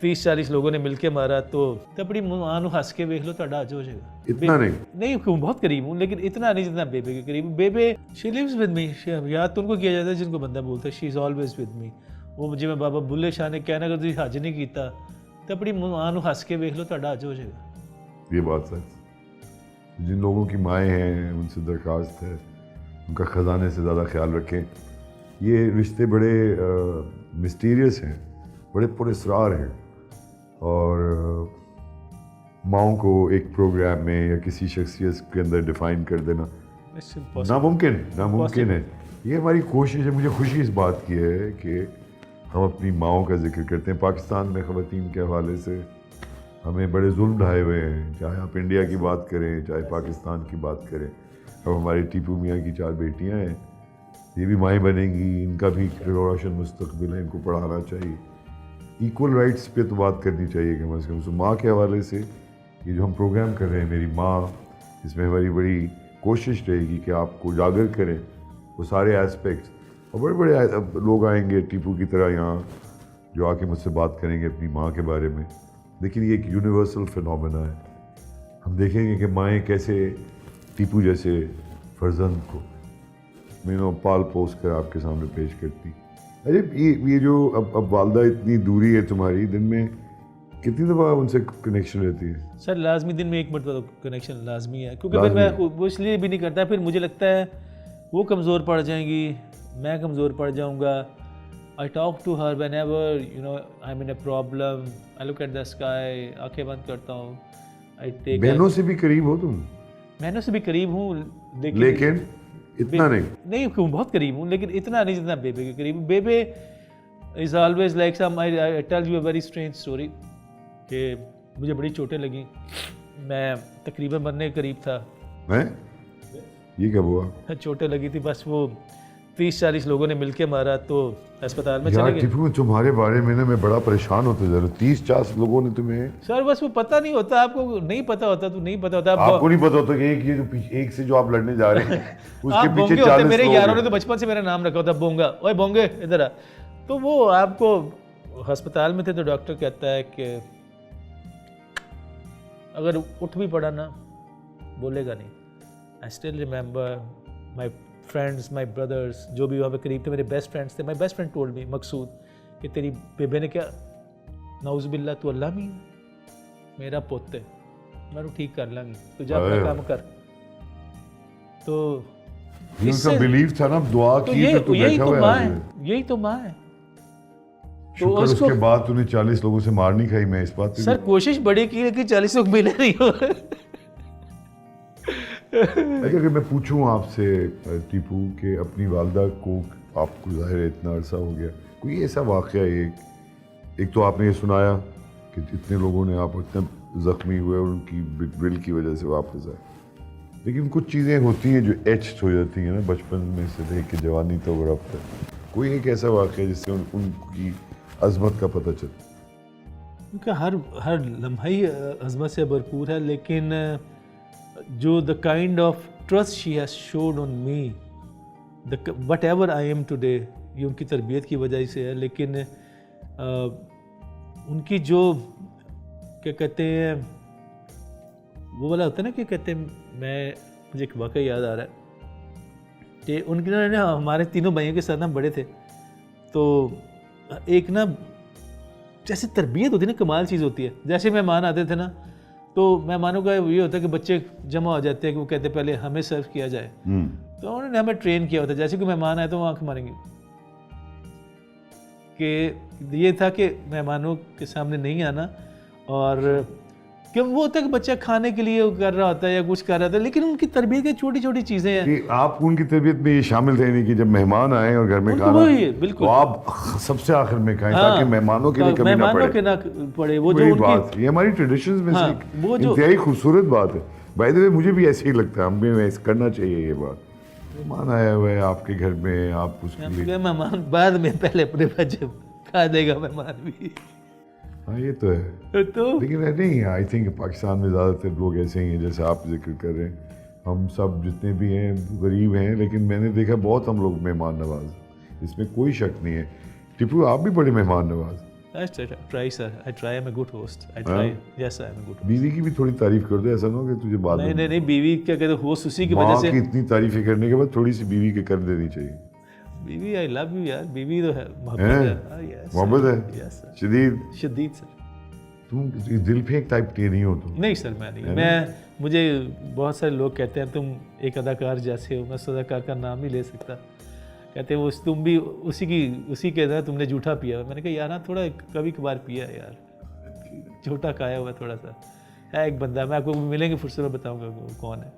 30-40 लोगों ने मिलके मारा तो अपनी मां ਨੂੰ हंस के वेख लो ਤੁਹਾਡਾ ਅੱਜ ਹੋ ਜਾਏਗਾ। इतना नहीं नहीं बहुत करीब हूँ लेकिन इतना नहीं जितना बेबे के करीब। बेबे शी लिव्स विद मी, याद तो उनको किया जाता है जिनको बंदा बोलता है she is always with me. वो जिवें बाबा बुल्ले शाह ने कहना अगर ਤੁਸੀਂ हज नहीं किया तो अपनी मां ਨੂੰ हंस के वेख लो ਤੁਹਾਡਾ ਅੱਜ हो जाएगा। ये बात सच। जिन लोगों की माएँ हैं उनसे दरख्वास्त है उनका ख़जाने से ज़्यादा ख्याल रखें। ये रिश्ते बड़े मिस्टीरियस हैं, बड़े पुरस्रार हैं और माओं को एक प्रोग्राम में या किसी शख्सियत के अंदर डिफ़ाइन कर देना नामुमकिन है। ये हमारी कोशिश है। मुझे खुशी इस बात की है कि हम अपनी माओं का जिक्र करते हैं। पाकिस्तान में ख़वातीन के हवाले से हमें बड़े जुल्म ढाए हुए हैं, चाहे आप इंडिया की बात करें चाहे पाकिस्तान की बात करें। अब हमारी टीपू मियाँ की 4 बेटियाँ हैं, ये भी माएँ बनेंगी, इनका भी रोशन मुस्तकबिल है, इनको पढ़ाना चाहिए। इक्वल राइट्स पे तो बात करनी चाहिए कम अज़ कम। माँ के हवाले से ये जो हम प्रोग्राम कर रहे हैं मेरी माँ, इसमें हमारी बड़ी कोशिश रहेगी कि आपको उजागर करें वो सारे एस्पेक्ट्स। और बड़े बड़े लोग आएंगे टीपू की तरह यहाँ जो आके मुझसे बात करेंगे अपनी माँ के बारे में। लेकिन ये एक यूनिवर्सल फिनोमेना है। हम देखेंगे कि माएँ कैसे टीपू जैसे फर्जंद को पाल पोस कर आपके सामने पेश करती। अरे ये जो अब वालदा इतनी दूरी है तुम्हारी, दिन में कितनी दफ़ा उनसे कनेक्शन रहती है? सर लाजमी दिन में 1 मिनट तो कनेक्शन लाजमी है, क्योंकि फिर मैं वो इसलिए भी नहीं करता, फिर मुझे लगता है वो कमज़ोर पड़ जाएंगी, मैं कमज़ोर पड़ जाऊँगा। I talk to her whenever I am in a problem, I look at the sky, आंखें बंद करता हूँ। आई टेक बहनों से भी करीब हो तुम? बहनों से भी करीब हूँ लेकिन इतना नहीं बहुत करीब हूँ लेकिन इतना नहीं जितना बेबे के करीब। बेबे is always like some, I tell you a very strange story कि मुझे बड़ी चोटें लगी, मैं तकरीबन मरने के करीब था। मैं ये कब हुआ? चोटें लगी थी, बस वो 30-40 लोगों ने मिलके मारा तो अस्पताल में चले यार गए। टिपू तुम्हारे बारे में ना मैं बड़ा परेशान होता जा रहा हूँ। 30-40 लोगों ने तुम्हें? सर बस वो पता नहीं होता, आपको नहीं पता होता तो नहीं पता होता। आपको नहीं पता होता कि एक से जो आप लड़ने जा रहे हैं उसके पीछे 40 मेरे लोग यारों ने हैं। तो बचपन से मेरा नाम रखा होता बोंगा, ओए बोंगे इधर आ। तो वो आपको अस्पताल में थे तो डॉक्टर कहता है कि अगर उठ भी पड़ा ना बोलेगा नहीं। I still remember my friends, my brothers, जो भी वहाँ पे करीब थे, मेरे बेस्ट फ्रेंड्स थे। My best friend told me, Maqsood, कि तेरी बेबे ने क्या, नाउज़ुबिल्लाह तू अल्लाह में मेरा पोते, मैं ठीक कर लांगी, तू जा अपना काम कर। तो ये उनका बिलीफ था ना, दुआ की तो तू यही बैठा तो हुआ माँ है। है, यही तो माँ है। तो उसके बाद तूने 40 लोगों से मार नहीं खाई। मैं इस बात सर कोशिश बड़ी की है कि 40 लोग मिले नहीं हो। अगर मैं पूछूं आपसे टीपू कि अपनी वालदा को, आपको ज़ाहिर है इतना अरसा हो गया, कोई ऐसा वाक़या एक तो आपने ये सुनाया कि जितने लोगों ने आप इतना ज़ख्मी हुए और उनकी बिल की वजह से वापस आए, लेकिन कुछ चीज़ें होती हैं जो एच्ड हो जाती हैं ना बचपन में से लेके जवानी तक और अब तक। कोई एक ऐसा वाक़या जिससे उनकी अज़मत का पता चले? उनका हर लम्हा ही अज़मत से भरपूर है, लेकिन जो the kind of trust she has showed on me, what ever I M today, ये उनकी तरबियत की वजह से है। लेकिन उनकी जो क्या कहते हैं वो वाला होता है ना, क्या कहते हैं, मुझे एक वाक़या याद आ रहा है कि उनके ना हमारे तीनों भाइयों के साथ ना बड़े थे, तो एक ना जैसे तरबियत होती है ना, कमाल चीज़ होती है। जैसे मेहमान आते थे ना तो मेहमानों का ये होता है कि बच्चे जमा हो जाते हैं कि वो कहते हैं पहले हमें सर्व किया जाए। तो उन्होंने हमें ट्रेन किया होता है, जैसे कोई मेहमान आए तो वो आंख मारेंगे कि ये था कि मेहमानों के सामने नहीं आना। और कि वो होता है कि बच्चा खाने के लिए कर रहा होता है या कुछ कर रहा था, लेकिन उनकी तरबियत की छोटी छोटी चीज़ें हैं। आप उनकी तरबियत में ये शामिल थे नहीं कि जब मेहमान आए और घर में खाना बिल्कुल तो आप सबसे आखिर में खाएं, ताकि मेहमानों के लिए कमी ना पड़े। वो जो बात, ये हमारी ट्रेडिशंस में से इंतहाई खूबसूरत बात है। बाय द वे मुझे भी ऐसे ही लगता है, हमें ऐसे करना चाहिए ये बात। मेहमान आया हुआ है आपके घर में, आप उसके लिए मेहमान बाद में, पहले अपने बच्चे खा देगा मेहमान भी। हाँ ये तो है, तो लेकिन नहीं, आई थिंक पाकिस्तान में ज़्यादातर लोग ऐसे ही हैं जैसे आप जिक्र कर रहे हैं। हम सब जितने भी हैं गरीब हैं, लेकिन मैंने देखा बहुत हम लोग मेहमान नवाज, इसमें कोई शक नहीं है। टिपू आप भी बड़े मेहमान Nawaz. Try sir, I try, I am a good host, I try, yes I am a good. बीवी की भी थोड़ी तारीफ कर दो, ऐसा ना हो कि तुझे बाद नहीं में नहीं नहीं, बीवी क्या कहते होस्ट उसी की वजह माँ से। की इतनी तारीफें करने के बाद थोड़ी सी बीवी के कर देनी चाहिए। बीवी आई लव यू यार, बीवी तो है, मोहब्बत हैं? है, यस मोहब्बत है यस सर, शदीद। शदीद सर। तुम दिल फेंक टाइप के नहीं हो तुम। नहीं सर मैं नहीं, मैं मुझे बहुत सारे लोग कहते हैं तुम एक अदाकार जैसे हो, मैं उस अदाकार का नाम ही ले सकता, कहते हैं वो तुम भी उसी के तरह तुमने जूठा पिया। मैंने कहा यार हाँ थोड़ा कभी कभार पिया है यार, झूठा खाया हुआ थोड़ा सा है। एक बंदा, मैं आपको मिलेंगे फुर्सत में बताऊंगा वो कौन है।